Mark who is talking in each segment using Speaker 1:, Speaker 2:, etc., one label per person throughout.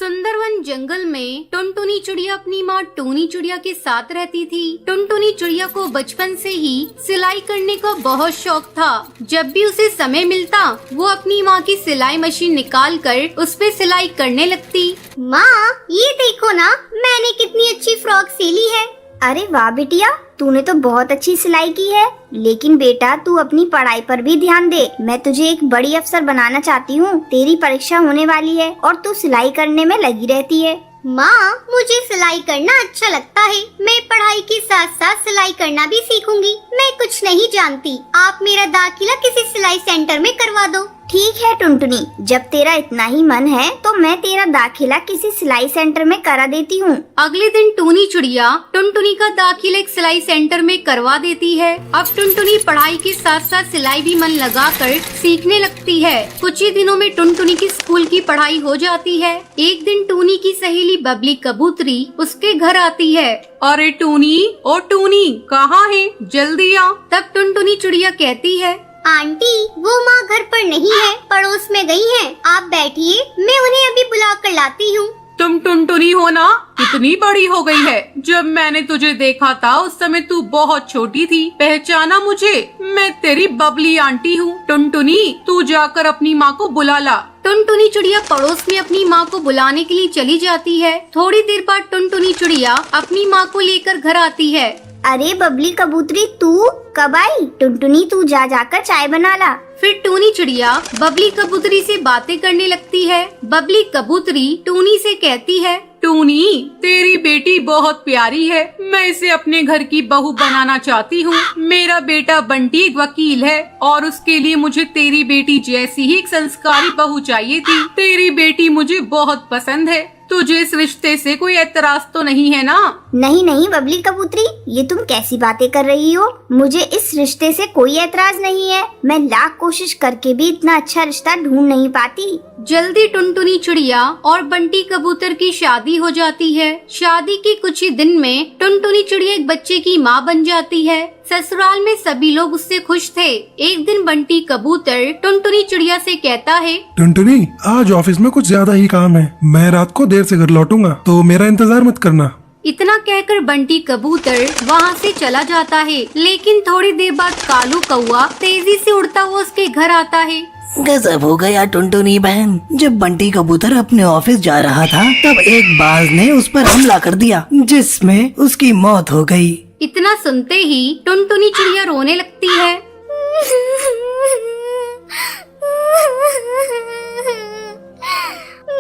Speaker 1: सुंदरवन जंगल में टुनटुनी चिड़िया अपनी माँ टूनी चिड़िया के साथ रहती थी। टुनटुनी चिड़िया को बचपन से ही सिलाई करने का बहुत शौक था। जब भी उसे समय मिलता वो अपनी माँ की सिलाई मशीन निकाल कर उस पे सिलाई करने लगती।
Speaker 2: माँ ये देखो ना, मैंने कितनी अच्छी फ्रॉक सिली है। अरे वाह बिटिया, तूने तो बहुत अच्छी सिलाई की है। लेकिन बेटा तू अपनी पढ़ाई पर भी ध्यान दे। मैं तुझे एक बड़ी अफसर बनाना चाहती हूँ। तेरी परीक्षा होने वाली है और तू सिलाई करने में लगी रहती है। माँ मुझे सिलाई करना अच्छा लगता है। मैं पढ़ाई के साथ साथ सिलाई करना भी सीखूंगी। मैं कुछ नहीं जानती, आप मेरा दाखिला किसी सिलाई सेंटर में करवा दो। ठीक है टुनटुनी, जब तेरा इतना ही मन है तो मैं तेरा दाखिला किसी सिलाई सेंटर में करा देती हूँ।
Speaker 1: अगले दिन टूनी चिड़िया टुनटुनी का दाखिला एक सिलाई सेंटर में करवा देती है। अब टुनटुनी पढ़ाई के साथ साथ सिलाई भी मन लगाकर सीखने लगती है। कुछ ही दिनों में टुनटुनी की स्कूल की पढ़ाई हो जाती है। एक दिन टूनी की सहेली बबली कबूतरी उसके घर आती है।
Speaker 3: अरे टूनी, ओ टूनी कहाँ है, जल्दी आ।
Speaker 1: तब टुनटुनी चिड़िया कहती है,
Speaker 2: आंटी वो माँ घर पर नहीं है, पड़ोस में गई हैं। आप बैठिए, मैं उन्हें अभी बुला कर लाती हूँ।
Speaker 3: तुम टुनटुनी हो ना? कितनी बड़ी हो गई है। जब मैंने तुझे देखा था उस समय तू बहुत छोटी थी। पहचाना मुझे? मैं तेरी बबली आंटी हूँ। टुनटुनी तू जाकर अपनी माँ को बुला ला।
Speaker 1: टुनटुनी चिड़िया पड़ोस में अपनी माँ को बुलाने के लिए चली जाती है। थोड़ी देर बाद टुनटुनी चिड़िया अपनी माँ को लेकर घर आती है।
Speaker 2: अरे बबली कबूतरी तू कब आई? टुनटुनी तू जाकर चाय बना ला।
Speaker 1: फिर टूनी चिड़िया बबली कबूतरी से बातें करने लगती है। बबली कबूतरी टूनी से कहती है,
Speaker 3: टूनी तेरी बेटी बहुत प्यारी है। मैं इसे अपने घर की बहू बनाना चाहती हूँ। मेरा बेटा बंटी एक वकील है और उसके लिए मुझे तेरी बेटी जैसी ही एक संस्कारी बहू चाहिए थी। तेरी बेटी मुझे बहुत पसंद है। तुझे इस रिश्ते से कोई एतराज तो नहीं है ना?
Speaker 2: नहीं नहीं बबली कबूतरी, ये तुम कैसी बातें कर रही हो? मुझे इस रिश्ते से कोई एतराज नहीं है। मैं लाख कोशिश करके भी इतना अच्छा रिश्ता ढूंढ नहीं पाती।
Speaker 1: जल्दी टुनटुनी चिड़िया और बंटी कबूतर की शादी हो जाती है। शादी के कुछ ही दिन में टुनटुनी चिड़िया एक बच्चे की माँ बन जाती है। ससुराल में सभी लोग उससे खुश थे। एक दिन बंटी कबूतर टुनटुनी चिड़िया से कहता है,
Speaker 4: टुनटुनी आज ऑफिस में कुछ ज्यादा ही काम है। मैं रात को देर से घर लौटूंगा, तो मेरा इंतजार मत करना।
Speaker 1: इतना कहकर बंटी कबूतर वहाँ से चला जाता है। लेकिन थोड़ी देर बाद कालू कौआ तेजी से उड़ता हुआ उसके घर आता है।
Speaker 5: गजब हो गया टुनटुनी बहन। जब बंटी कबूतर अपने ऑफिस जा रहा था तब एक बाज ने उस पर हमला कर दिया, जिसमें उसकी मौत हो गई।
Speaker 1: इतना सुनते ही टुनटुनी चिड़िया रोने लगती है।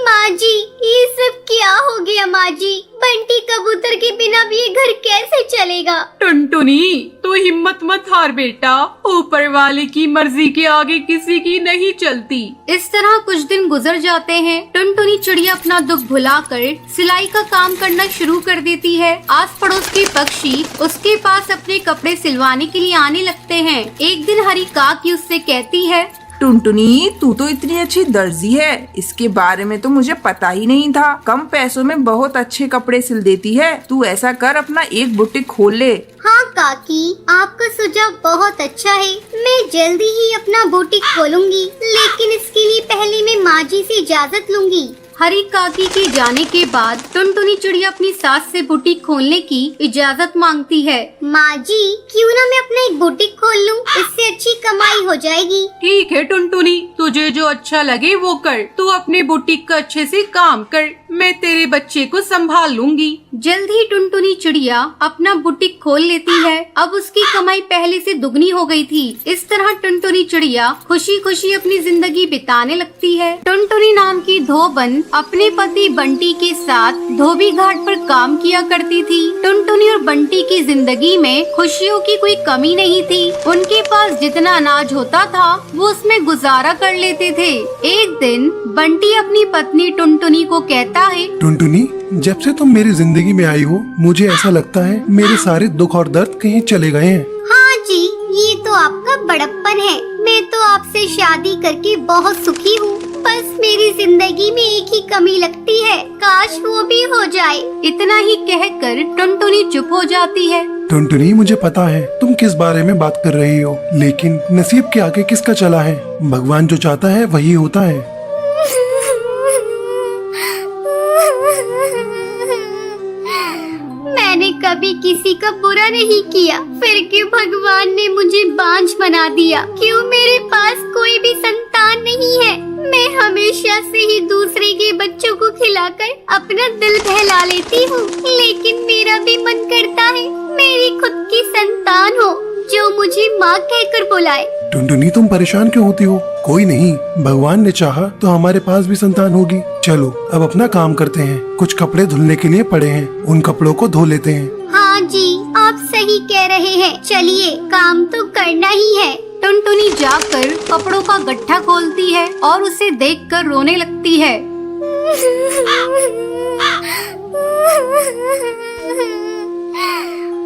Speaker 2: माँ जी ये सब क्या हो गया? माँ जी बंटी कबूतर के बिना भी ये घर कैसे चलेगा?
Speaker 3: टुनटुनी तो हिम्मत मत हार बेटा, ऊपर वाले की मर्जी के आगे किसी की नहीं चलती।
Speaker 1: इस तरह कुछ दिन गुजर जाते हैं। टुनटुनी चिड़िया अपना दुख भुलाकर सिलाई का काम करना शुरू कर देती है। आस पड़ोस के पक्षी उसके पास अपने कपड़े सिलवाने के लिए आने लगते हैं। एक दिन हरी काकी उससे कहती है,
Speaker 6: टुनटुनी तू तो इतनी अच्छी दर्जी है, इसके बारे में तो मुझे पता ही नहीं था। कम पैसों में बहुत अच्छे कपड़े सिल देती है। तू ऐसा कर, अपना एक बुटीक खोल ले।
Speaker 2: हाँ काकी, आपका सुझाव बहुत अच्छा है। मैं जल्दी ही अपना बुटीक खोलूंगी, लेकिन इसके लिए पहले मैं माँ जी से इजाजत लूंगी।
Speaker 1: हरी काकी के जाने के बाद टुनटुनी चिड़िया अपनी सास से बुटीक खोलने की इजाजत मांगती है।
Speaker 2: माँ जी क्यों ना मैं अपना एक बुटीक खोल लूं, इससे अच्छी कमाई हो जाएगी।
Speaker 3: ठीक है टुनटुनी, तुझे जो अच्छा लगे वो कर। तू अपने बुटीक का अच्छे से काम कर, मैं तेरे बच्चे को संभाल लूंगी।
Speaker 1: जल्द ही टुनटुनी चिड़िया अपना बुटीक खोल लेती है। अब उसकी कमाई पहले से दुगनी हो गई थी। इस तरह टुनटुनी चिड़िया खुशी खुशी अपनी जिंदगी बिताने लगती है। टुनटुनी नाम की धोबन अपने पति बंटी के साथ धोबी घाट पर काम किया करती थी। टुनटुनी और बंटी की जिंदगी में खुशियों की कोई कमी नहीं थी। उनके पास जितना अनाज होता था वो उसमें गुजारा कर लेते थे। एक दिन बंटी अपनी पत्नी टुनटुनी को कहता है,
Speaker 4: टुनटुनी जब से तुम मेरी जिंदगी में आई हो मुझे ऐसा लगता है मेरे सारे दुख और दर्द कहीं चले गए हैं।
Speaker 2: हाँ जी, ये तो आपका बड़प्पन है। मैं तो आपसे शादी करके बहुत सुखी हूँ। बस मेरी जिंदगी में एक ही कमी लगती है, काश वो भी हो जाए।
Speaker 1: इतना ही कहकर टुनटुनी चुप हो जाती है।
Speaker 4: टुनटुनी मुझे पता है तुम किस बारे में बात कर रही हो, लेकिन नसीब के आगे किसका चला है? भगवान जो चाहता है वही होता है।
Speaker 2: किसी का बुरा नहीं किया, फिर क्यों भगवान ने मुझे बांझ बना दिया? क्यों मेरे पास कोई भी संतान नहीं है? मैं हमेशा से ही दूसरे के बच्चों को खिलाकर अपना दिल बहला लेती हूँ, लेकिन मेरा भी मन करता है मेरी खुद की संतान हो जो मुझे माँ कहकर बुलाए।
Speaker 4: टुनटुनी, तुम परेशान क्यों होती हो? कोई नहीं, भगवान ने चाहा तो हमारे पास भी संतान होगी। चलो अब अपना काम करते हैं। कुछ कपड़े धुलने के लिए पड़े हैं, उन कपड़ों को धो लेते हैं।
Speaker 2: हाँ जी, आप सही कह रहे हैं। चलिए, काम तो करना ही है।
Speaker 1: टुनटुनी जाकर कपड़ों का गट्ठा खोलती है और उसे देखकर रोने लगती है।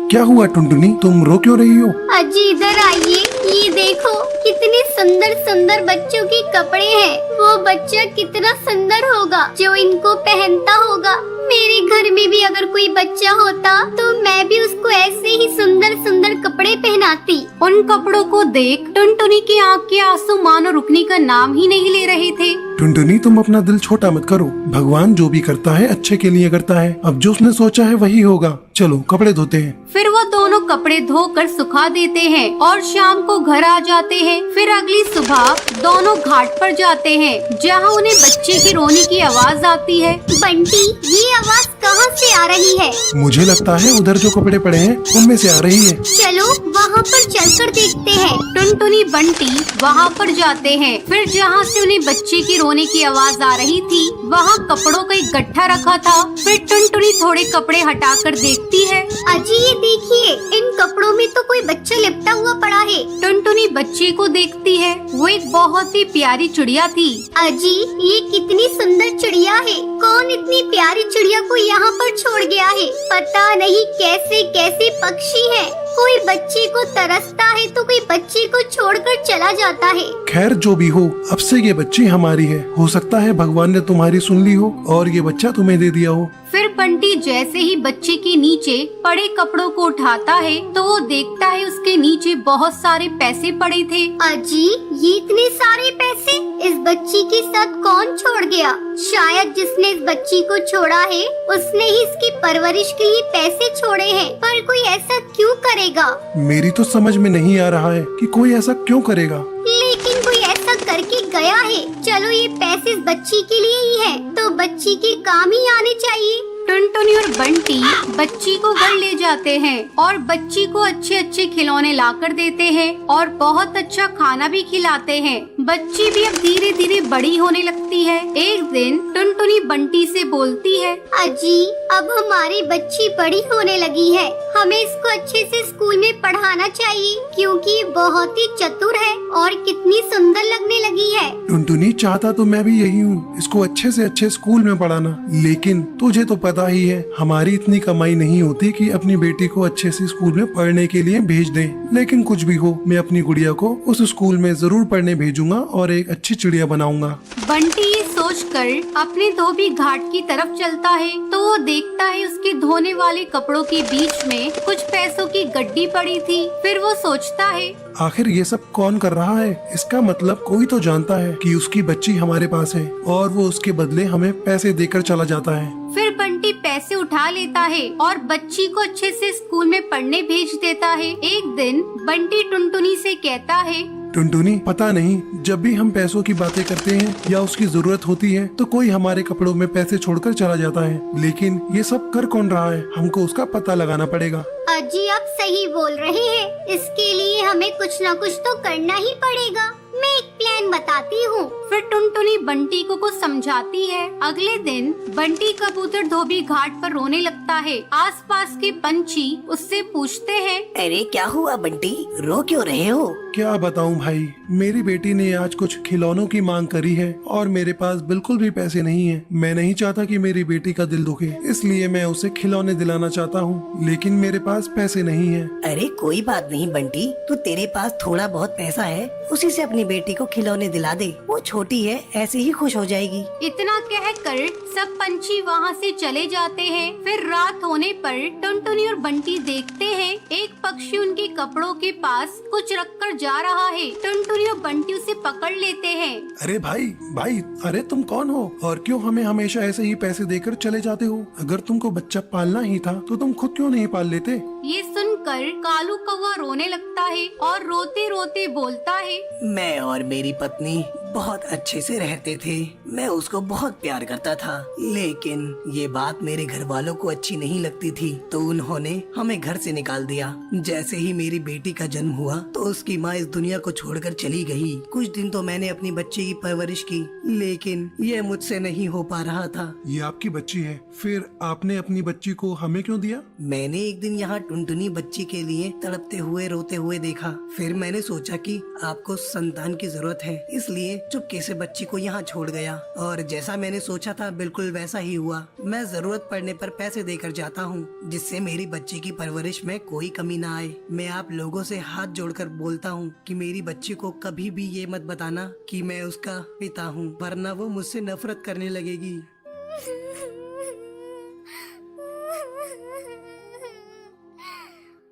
Speaker 4: क्या हुआ टुनटुनी, तुम रो क्यों रही हो?
Speaker 2: अजी इधर आइए, ये देखो कितने सुंदर सुंदर बच्चों के कपड़े हैं। वो बच्चा कितना सुंदर होगा जो इनको पहनता होगा। मेरे घर में भी अगर कोई बच्चा होता तो मैं भी उसको ऐसे ही सुंदर सुंदर कपड़े पहनाती।
Speaker 1: उन कपड़ों को देख टुनटुनी की आँख के आंसू मानो रुकने का नाम ही नहीं ले रहे थे।
Speaker 4: टुनटुनी, तुम अपना दिल छोटा मत करो। भगवान जो भी करता है अच्छे के लिए करता है। अब जो उसने सोचा है वही होगा। चलो कपड़े धोते हैं।
Speaker 1: फिर वो दोनों कपड़े धोकर सुखा देते हैं और शाम को घर आ जाते हैं। फिर अगली सुबह दोनों घाट पर जाते हैं, जहाँ उन्हें बच्चे की रोने की आवाज आती है।
Speaker 2: बंटी, ये आवाज कहाँ से आ रही है?
Speaker 4: मुझे लगता है उधर जो कपड़े पड़े हैं उनमें से आ रही है।
Speaker 2: चलो वहाँ पर चलकर देखते हैं।
Speaker 1: टुनटुनी बंटी वहाँ पर जाते हैं। फिर जहाँ से उन्हें बच्चे की रोने की आवाज आ रही थी, वहाँ कपड़ों का एक गट्ठा रखा था। फिर टुनटुनी थोड़े कपड़े हटाकर देखती है।
Speaker 2: अजी ये देखिए, इन कपड़ों में तो कोई बच्चा लिपटा हुआ पड़ा है।
Speaker 1: टुनटुनी बच्चे को देखती है। वो एक बहुत ही प्यारी चिड़िया थी।
Speaker 2: अजी ये कितनी सुंदर चिड़िया है। कौन इतनी प्यारी चिड़िया को यहाँ पर छोड़ गया है? पता नहीं कैसे कैसे पक्षी है। कोई बच्चे को तरसता है तो कोई बच्चे को छोड़कर चला जाता है।
Speaker 4: खैर जो भी हो, अब से ये बच्ची हमारी है। हो सकता है भगवान ने तुम्हारी सुन ली हो और ये बच्चा तुम्हें दे दिया हो।
Speaker 1: फिर बंटी जैसे ही बच्चे के नीचे पड़े कपड़ों को उठाता है तो वो देखता है उसके नीचे बहुत सारे पैसे पड़े थे।
Speaker 2: अजी ये इतने सारे पैसे इस बच्ची के साथ कौन छोड़ गया? शायद जिसने इस बच्ची को छोड़ा है उसने ही इसकी परवरिश के लिए पैसे छोड़े हैं। पर कोई ऐसा क्यों करेगा?
Speaker 4: मेरी तो समझ में नहीं आ रहा है कि कोई ऐसा क्यों करेगा।
Speaker 2: लेकिन कोई ऐसा करके गया है। चलो ये पैसे इस बच्ची के लिए ही है, तो बच्ची के काम ही आने चाहिए।
Speaker 1: टुनटुनी और बंटी बच्ची को घर ले जाते हैं और बच्ची को अच्छे अच्छे खिलौने लाकर देते हैं और बहुत अच्छा खाना भी खिलाते हैं। बच्ची भी अब धीरे धीरे बड़ी होने लगती है। एक दिन टुनटुनी बंटी से बोलती है,
Speaker 2: अजी अब हमारी बच्ची बड़ी होने लगी है, हमें इसको अच्छे से स्कूल में पढ़ाना चाहिए क्योंकि ये बहुत ही चतुर है और कितनी सुंदर लगने लगी है।
Speaker 4: टुनटुनी, चाहता तो मैं भी यही हूँ, इसको अच्छे से अच्छे स्कूल में पढ़ाना। लेकिन तुझे तो पता ही है हमारी इतनी कमाई नहीं होती कि अपनी बेटी को अच्छे से स्कूल में पढ़ने के लिए भेज दें। लेकिन कुछ भी हो, मैं अपनी गुड़िया को उस स्कूल में जरूर पढ़ने भेजूंगा और एक अच्छी चिड़िया बनाऊंगा।
Speaker 1: बंटी ये सोचकर अपने धोबी घाट की तरफ चलता है तो वो देखता है उसके धोने वाले कपड़ों के बीच में कुछ पैसों की गड्डी पड़ी थी। फिर वो सोचता है,
Speaker 4: आखिर ये सब कौन कर रहा है? इसका मतलब कोई तो जानता है कि उसकी बच्ची हमारे पास है और वो उसके बदले हमें पैसे देकर चला जाता है।
Speaker 1: फिर बंटी पैसे उठा लेता है और बच्ची को अच्छे से स्कूल में पढ़ने भेज देता है। एक दिन बंटी टुनटुनी से कहता है,
Speaker 4: टुनटुनी, पता नहीं जब भी हम पैसों की बातें करते हैं या उसकी जरूरत होती है तो कोई हमारे कपड़ों में पैसे छोड़कर चला जाता है। लेकिन ये सब कर कौन रहा है? हमको उसका पता लगाना पड़ेगा।
Speaker 2: अजी आप सही बोल रहे हैं, इसके लिए हमें कुछ न कुछ तो करना ही पड़ेगा। मैं एक प्लान बताती हूँ।
Speaker 1: फिर टुनटुनी बंटी को कुछ समझाती है। अगले दिन बंटी कबूतर धोबी घाट पर रोने लगता है। आसपास के पंछी उससे पूछते हैं,
Speaker 5: अरे क्या हुआ बंटी, रो क्यों रहे हो?
Speaker 4: क्या बताऊं भाई, मेरी बेटी ने आज कुछ खिलौनों की मांग करी है और मेरे पास बिल्कुल भी पैसे नहीं है। मैं नहीं चाहता कि मेरी बेटी का दिल दुखे, इसलिए मैं उसे खिलौने दिलाना चाहता हूँ, लेकिन मेरे पास पैसे नहीं है।
Speaker 5: अरे कोई बात नहीं बंटी, तो तेरे पास थोड़ा बहुत पैसा है उसी से अपनी बेटी को खिलौने दिला दे। वो छोटी है, ऐसे ही खुश हो जाएगी।
Speaker 1: इतना कहकर सब पंछी वहाँ से चले जाते हैं। फिर रात होने पर टुनटुनी और बंटी देखते हैं एक पक्षी उनके कपड़ों के पास कुछ रखकर जा रहा है। टुनटुनी और बंटी उसे पकड़ लेते हैं।
Speaker 4: अरे भाई भाई, अरे तुम कौन हो और क्यों हमें हमेशा ऐसे ही पैसे देकर चले जाते हो? अगर तुमको बच्चा पालना ही था तो तुम खुद क्यों नहीं पाल लेते?
Speaker 1: ये सुनकर कालू कौवा रोने लगता है और रोते रोते बोलता है,
Speaker 5: मैं और मेरी पत्नी बहुत अच्छे से रहते थे। मैं उसको बहुत प्यार करता था, लेकिन ये बात मेरे घर वालों को अच्छी नहीं लगती थी, तो उन्होंने हमें घर से निकाल दिया। जैसे ही मेरी बेटी का जन्म हुआ तो उसकी माँ इस दुनिया को छोड़कर चली गई। कुछ दिन तो मैंने अपनी बच्ची की परवरिश की, लेकिन ये मुझसे नहीं हो पा रहा था।
Speaker 4: ये आपकी बच्ची है, फिर आपने अपनी बच्ची को हमें क्यों दिया?
Speaker 5: मैंने एक दिन यहाँ टुनटुनी बच्ची के लिए तड़पते हुए रोते हुए देखा। फिर मैंने सोचा कि आपको संतान की जरूरत है, इसलिए चुपके से बच्ची को यहाँ छोड़ गया। और जैसा मैंने सोचा था बिल्कुल वैसा ही हुआ। मैं जरूरत पड़ने पर पैसे देकर जाता हूँ, जिससे मेरी बच्ची की परवरिश में कोई कमी ना आए। मैं आप लोगों से हाथ जोड़कर बोलता हूँ कि मेरी बच्ची को कभी भी ये मत बताना कि मैं उसका पिता हूँ, वरना वो मुझसे नफरत करने लगेगी।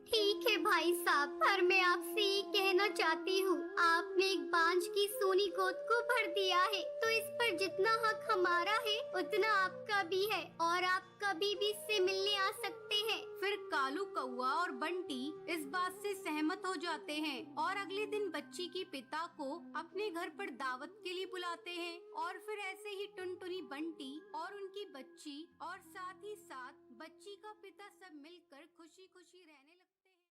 Speaker 2: ठीक है भाई साहब, पर मैं आपसे ये कहना चाहती हूँ, आपने एक बांझ की सोनी गोद को भर दिया है, तो इस पर जितना हक हमारा है उतना आपका भी है, और आप कभी भी इससे मिलने आ सकते हैं।
Speaker 1: फिर कालू कौवा और बंटी इस बात से सहमत हो जाते हैं और अगले दिन बच्ची के पिता को अपने घर पर दावत के लिए बुलाते हैं। और फिर ऐसे ही टुनटुनी, बंटी और उनकी बच्ची और साथ ही साथ बच्ची का पिता सब मिलकर खुशी खुशी रहने लगते हैं।